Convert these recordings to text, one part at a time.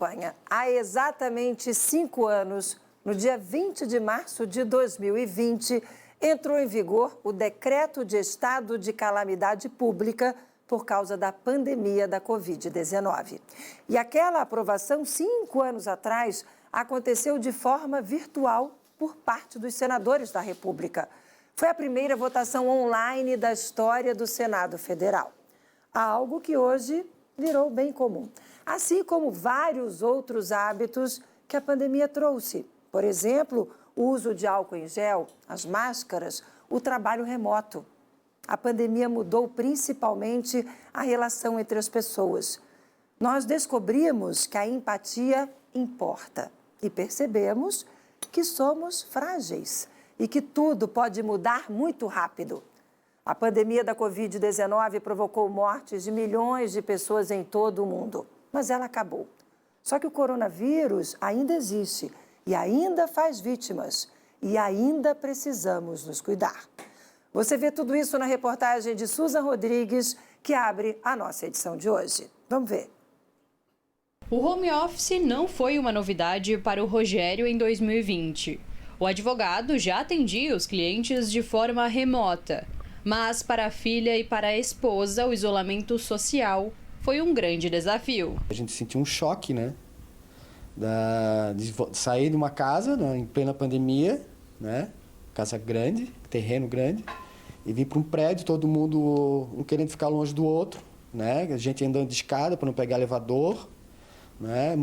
Espanha. Há exatamente 5 anos, no dia 20 de março de 2020, entrou em vigor o Decreto de Estado de Calamidade Pública por causa da pandemia da Covid-19. E aquela aprovação, 5 anos atrás, aconteceu de forma virtual por parte dos senadores da República. Foi a primeira votação online da história do Senado Federal. Algo que hoje virou bem comum, assim como vários outros hábitos que a pandemia trouxe. Por exemplo, o uso de álcool em gel, as máscaras, o trabalho remoto. A pandemia mudou principalmente a relação entre as pessoas. Nós descobrimos que a empatia importa e percebemos que somos frágeis e que tudo pode mudar muito rápido. A pandemia da Covid-19 provocou mortes de milhões de pessoas em todo o mundo, mas ela acabou. Só que o coronavírus ainda existe e ainda faz vítimas e ainda precisamos nos cuidar. Você vê tudo isso na reportagem de Susan Rodrigues, que abre a nossa edição de hoje. Vamos ver. O home office não foi uma novidade para o Rogério em 2020. O advogado já atendia os clientes de forma remota. Mas para a filha e para a esposa, o isolamento social foi um grande desafio. A gente sentiu um choque, né? De sair de uma casa, né, em plena pandemia, né? Casa grande, terreno grande, e vir para um prédio, todo mundo um querendo ficar longe do outro, né? A gente andando de escada para não pegar elevador, né?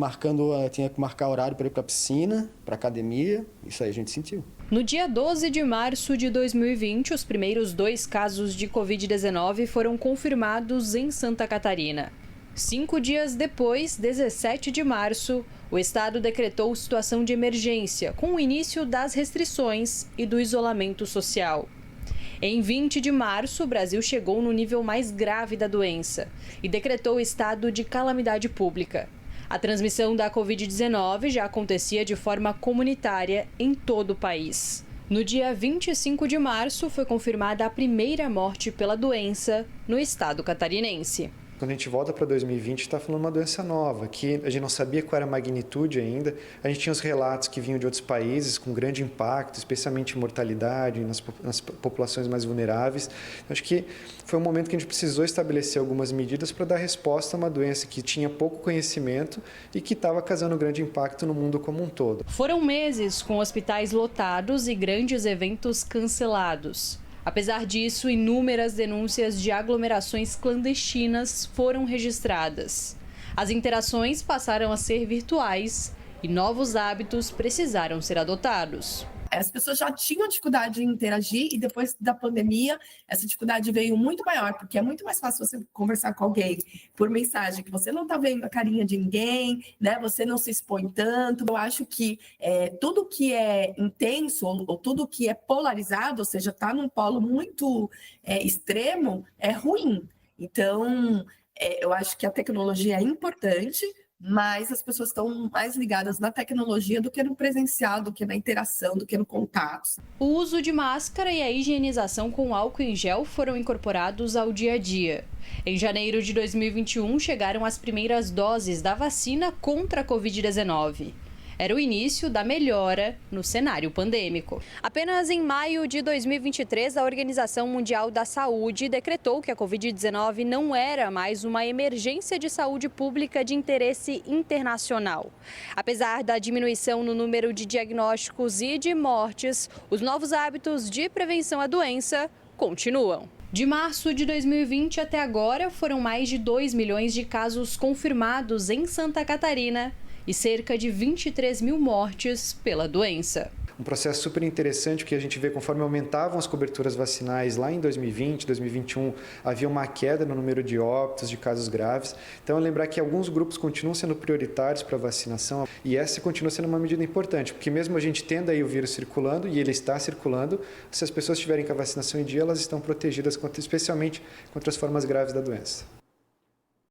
Tinha que marcar horário para ir para a piscina, para a academia, isso aí a gente sentiu. No dia 12 de março de 2020, os primeiros 2 casos de Covid-19 foram confirmados em Santa Catarina. 5 dias depois, 17 de março, o estado decretou situação de emergência, com o início das restrições e do isolamento social. Em 20 de março, o Brasil chegou no nível mais grave da doença e decretou o estado de calamidade pública. A transmissão da Covid-19 já acontecia de forma comunitária em todo o país. No dia 25 de março, foi confirmada a primeira morte pela doença no estado catarinense. Quando a gente volta para 2020, está falando de uma doença nova, que a gente não sabia qual era a magnitude ainda. A gente tinha os relatos que vinham de outros países com grande impacto, especialmente em mortalidade, nas populações mais vulneráveis. Acho que foi um momento que a gente precisou estabelecer algumas medidas para dar resposta a uma doença que tinha pouco conhecimento e que estava causando grande impacto no mundo como um todo. Foram meses com hospitais lotados e grandes eventos cancelados. Apesar disso, inúmeras denúncias de aglomerações clandestinas foram registradas. As interações passaram a ser virtuais e novos hábitos precisaram ser adotados. As pessoas já tinham dificuldade em interagir e depois da pandemia essa dificuldade veio muito maior, porque é muito mais fácil você conversar com alguém por mensagem, que você não está vendo a carinha de ninguém, né? Você não se expõe tanto. Eu acho que tudo que é intenso ou tudo que é polarizado, ou seja, está num polo muito extremo, é ruim. Então, eu acho que a tecnologia é importante, mas as pessoas estão mais ligadas na tecnologia do que no presencial, do que na interação, do que no contato. O uso de máscara e a higienização com álcool em gel foram incorporados ao dia a dia. Em janeiro de 2021, chegaram as primeiras doses da vacina contra a Covid-19. Era o início da melhora no cenário pandêmico. Apenas em maio de 2023, a Organização Mundial da Saúde decretou que a Covid-19 não era mais uma emergência de saúde pública de interesse internacional. Apesar da diminuição no número de diagnósticos e de mortes, os novos hábitos de prevenção à doença continuam. De março de 2020 até agora, foram mais de 2 milhões de casos confirmados em Santa Catarina e cerca de 23 mil mortes pela doença. Um processo super interessante que a gente vê conforme aumentavam as coberturas vacinais lá em 2020, 2021, havia uma queda no número de óbitos, de casos graves. Então, lembrar que alguns grupos continuam sendo prioritários para a vacinação e essa continua sendo uma medida importante, porque mesmo a gente tendo aí o vírus circulando, e ele está circulando, se as pessoas estiverem com a vacinação em dia, elas estão protegidas, especialmente contra as formas graves da doença.